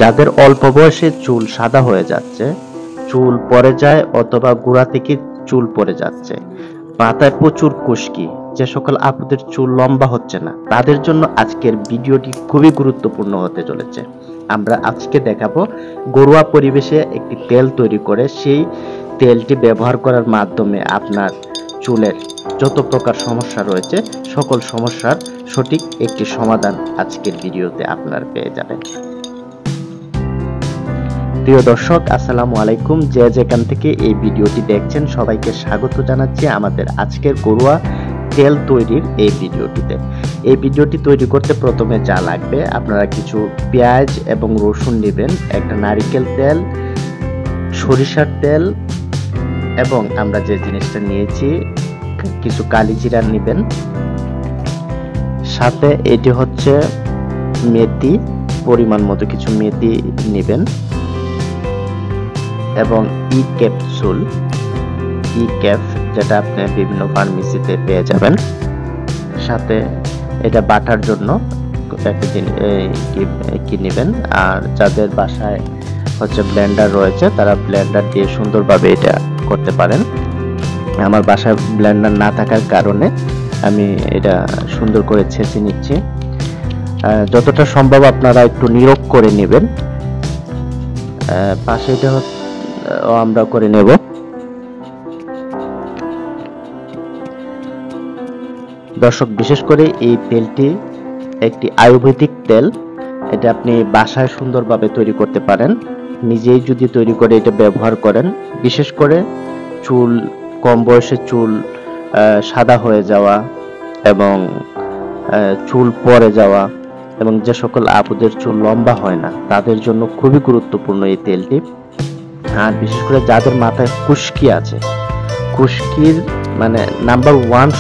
যাদের অল্প বয়সে চুল সাদা হয়ে যাচ্ছে, চুল পড়ে যায় অথবা গোড়া থেকে চুল পড়ে যাচ্ছে, মাথায় প্রচুর খুশকি, যে সকল আপুদের চুল লম্বা হচ্ছে না, তাদের জন্য আজকের ভিডিওটি খুবই গুরুত্বপূর্ণ হতে চলেছে। আমরা আজকে দেখাবো ঘরোয়া পরিবেশে একটি তেল তৈরি করে সেই তেলটি ব্যবহার করার মাধ্যমে আপনার চুলের যত প্রকার সমস্যা রয়েছে সকল সমস্যার সঠিক একটি সমাধান আজকের ভিডিওতে আপনারা পেয়ে যাবেন। প্রিয় দর্শক, আসসালামু আলাইকুম। যে যেখান থেকে এই ভিডিওটি দেখছেন সবাইকে স্বাগত জানাচ্ছি আমাদের আজকের ঘরোয়া তেল তৈরির এই ভিডিওটিতে। এই ভিডিওটি তৈরি করতে প্রথমে যা লাগবে, আপনারা কিছু পেঁয়াজ এবং রসুন নেবেন, একটা নারিকেল তেল, সরিষার তেল, এবং আমরা যে জিনিসটা নিয়েছি কিছু কালি জিরা নেবেন, সাথে এটি হচ্ছে মেথি, পরিমাণ মতো কিছু মেথি নেবেন, এবং ক্যাপসুল, ক্যাপ, যেটা আপনি বিভিন্ন ফার্মেসিতে পেয়ে যাবেন। সাথে এটা বাটার জন্য একটা কি নেবেন। আর যাদের বাসায় হচ্ছে ব্লেন্ডার রয়েছে তারা ব্লেন্ডার দিয়ে সুন্দরভাবে এটা করতে পারেন। আমার বাসায় ব্লেন্ডার না থাকার কারণে আমি এটা সুন্দর করে ছেঁচে নিচ্ছি। যতটা সম্ভব আপনারা একটু নীরব করে নেবেন। পাশে এটা আমরা করে নেব। দর্শক, বিশেষ করে এই তেলটি একটি আয়ুর্বেদিক তেল। এটা আপনি বাসায় সুন্দরভাবে তৈরি করতে পারেন। নিজেই যদি তৈরি করে এটা ব্যবহার করেন, বিশেষ করে চুল, কম বয়সে চুল সাদা হয়ে যাওয়া এবং চুল পড়ে যাওয়া এবং যে সকল আপুদের চুল লম্বা হয় না তাদের জন্য খুবই গুরুত্বপূর্ণ এই তেলটি। আর বিশেষ করে যাদের মাথায় খুশকি আছে, খুশকির মানে নাম্বার 1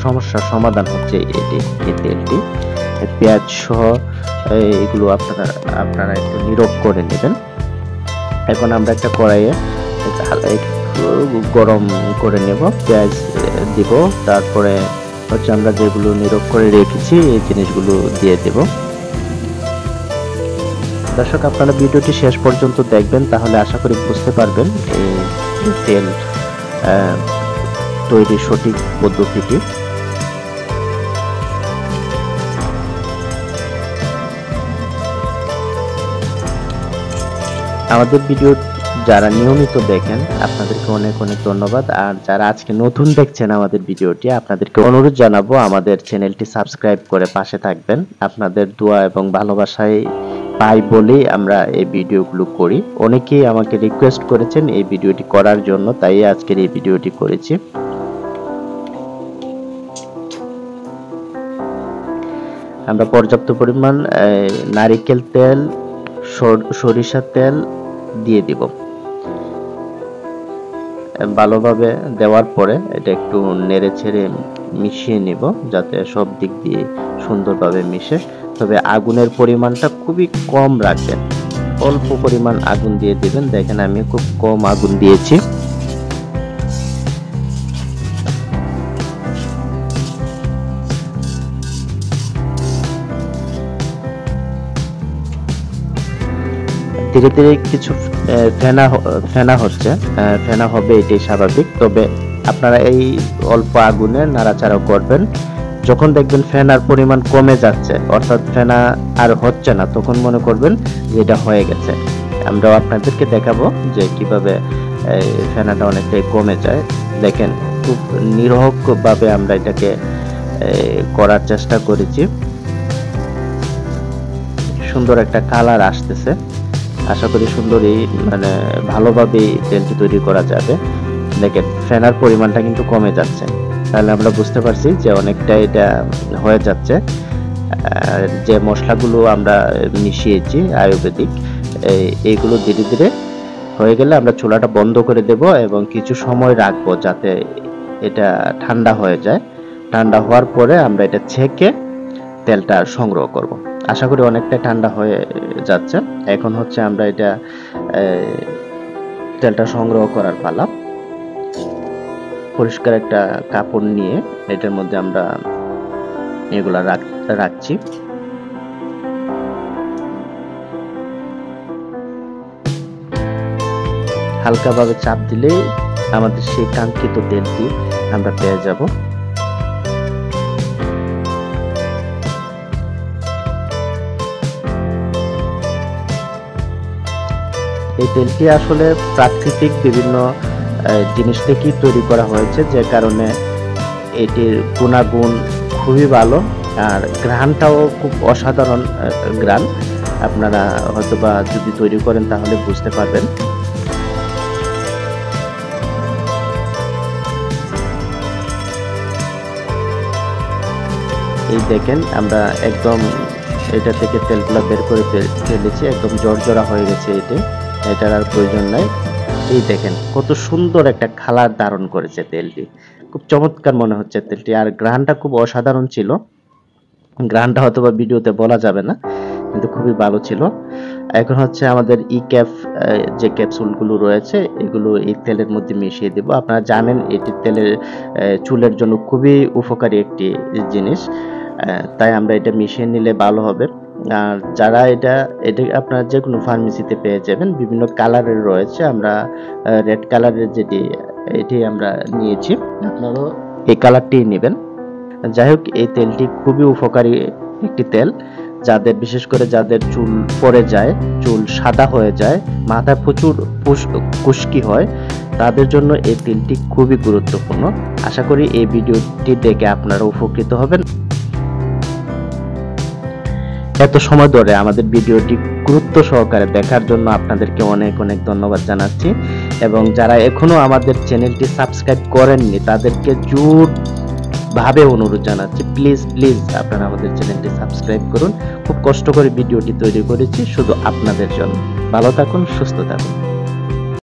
সমস্যার সমাধান হচ্ছে এই তেলটি। পেঁয়াজ সহ এগুলো আপনারা একটু নীরব করে নেবেন। এখন আমরা একটা কড়াইয়ে একটু গরম করে নেব, পেঁয়াজ দিব, তারপরে হচ্ছে আমরা যেগুলো নীরব করে রেখেছি এই জিনিসগুলো দিয়ে দেব। দর্শক, আপনারা ভিডিওটি শেষ পর্যন্ত দেখবেন, তাহলে আশা করি বুঝতে পারবেন এই তেল তৈরির সঠিক পদ্ধতিটি। আমাদের ভিডিও যারা নিয়মিত দেখেন আপনাদেরকে অনেক অনেক ধন্যবাদ। আর যারা আজকে নতুন দেখছেন আমাদের ভিডিওটি, আপনাদেরকে অনুরোধ জানাবো আমাদের চ্যানেলটি সাবস্ক্রাইব করে পাশে থাকবেন। আপনাদের দোয়া এবং ভালোবাসায় পাই বলেই আমরা এই ভিডিওগুলো করি। অনেকেই আমাকে রিকোয়েস্ট করেছেন এই ভিডিওটি করার জন্য, তাই আজকের এই ভিডিওটি করেছি। আমরা পর্যাপ্ত পরিমাণ নারিকেল তেল, সরিষার তেল দিয়ে দিব। ভালোভাবে দেওয়ার পরে এটা একটু নেড়ে ছেড়ে মিশিয়ে নিব যাতে সব দিক দিয়ে সুন্দরভাবে মিশে। তবে আগুনের পরিমাণটা খুবই কম রাখবেন, অল্প পরিমাণ আগুন দিয়ে দিবেন। দেখেন আমি খুব কম আগুন দিয়েছি। ধীরে ধীরে কিছু ফেনা হচ্ছে, ফেনা হবে, এটাই স্বাভাবিক। তবে আপনারা এই অল্প আগুনে নাড়াচাড়া করবেন। যখন দেখবেন ফেনার পরিমাণ কমে যাচ্ছে, অর্থাৎ ফেনা আর হচ্ছে না, তখন মনে করবেন যে এটা হয়ে গেছে। আমরাও আপনাদেরকে দেখাবো যে কিভাবে ফেনাটা অনেকটাই কমে যায়। দেখেন খুব নিরহভাবে আমরা এটাকে করার চেষ্টা করেছি। সুন্দর একটা কালার আসতেছে। আশা করি সুন্দরই মানে ভালোভাবে তেলটি তৈরি করা যাবে। দেখেন ফেনার পরিমাণটা কিন্তু কমে যাচ্ছে, তাহলে আমরা বুঝতে পারছি যে অনেকটা এটা হয়ে যাচ্ছে। যে মশলাগুলো আমরা মিশিয়েছি আয়ুর্বেদিক, এইগুলো ধীরে ধীরে হয়ে গেলে আমরা চুলাটা বন্ধ করে দেব এবং কিছু সময় রাখবো যাতে এটা ঠান্ডা হয়ে যায়। ঠান্ডা হওয়ার পরে আমরা এটা ছেঁকে তেলটা সংগ্রহ করব। আশা করি অনেকটা ঠান্ডা হয়ে যাচ্ছে। এখন হচ্ছে আমরা এটা তেলটা সংগ্রহ করার পালা। পরিষ্কার একটা কাপড় নিয়ে এটার মধ্যে আমরা এগুলা রাখছি। হালকাভাবে চাপ দিলেই আমাদের সেই কাঙ্ক্ষিত তেলটি আমরা পেয়ে যাব। এই তেলটি আসলে প্রাকৃতিক বিভিন্ন জিনিস থেকেই তৈরি করা হয়েছে, যে কারণে এটির গুণাগুণ খুবই ভালো, আর ঘ্রাণটাও খুব অসাধারণ ঘ্রাণ। আপনারা হয়তোবা যদি তৈরি করেন তাহলে বুঝতে পারবেন। এই দেখেন আমরা একদম এটা থেকে তেলগুলা বের করে ফেলেছি, একদম জর্জরা হয়ে গেছে। এটার আর প্রয়োজন নাই। এই দেখেন কত সুন্দর একটা কালার ধারণ করেছে তেলটি, খুব চমৎকার মনে হচ্ছে তেলটি, আর ঘ্রাণটা খুব অসাধারণ ছিল। ঘ্রাণটা হয়তো বা ভিডিওতে বলা যাবে না, কিন্তু খুবই ভালো ছিল। এখন হচ্ছে আমাদের ইক্যাফ যে ক্যাপসুলগুলো রয়েছে এগুলো এই তেলের মধ্যে মিশিয়ে দেব। আপনারা জানেন এটি তেলের চুলের জন্য খুবই উপকারী একটি জিনিস, তাই আমরা এটা মিশিয়ে নিলে ভালো হবে। আর যারা এটা আপনারা যে কোনো ফার্মেসিতে পেয়ে যাবেন, বিভিন্ন কালারের রয়েছে। আমরা রেড কালারের এটি আমরা নিয়েছি, আপনারাও এই কালারটি নেবেন। যাই হোক, এই তেলটি খুবই উপকারী একটি তেল। বিশেষ করে যাদের চুল পড়ে যায়, চুল সাদা হয়ে যায়, মাথায় প্রচুর খুশকি হয়, তাদের জন্য এই তেলটি খুবই গুরুত্বপূর্ণ। আশা করি এই ভিডিওটি দেখে আপনারা উপকৃত হবেন। এত সময় ধরে আমাদের ভিডিওটি গুরুত্ব সহকারে দেখার জন্য আপনাদেরকে অনেক অনেক ধন্যবাদ জানাচ্ছি, এবং যারা এখনো আমাদের চ্যানেলটি সাবস্ক্রাইব করেননি তাদেরকে জোরভাবে অনুরোধ জানাচ্ছি, প্লিজ আপনারা আমাদের চ্যানেলটি সাবস্ক্রাইব করুন। খুব কষ্ট করে ভিডিওটি তৈরি করেছি শুধু আপনাদের জন্য। ভালো থাকুন, সুস্থ থাকুন।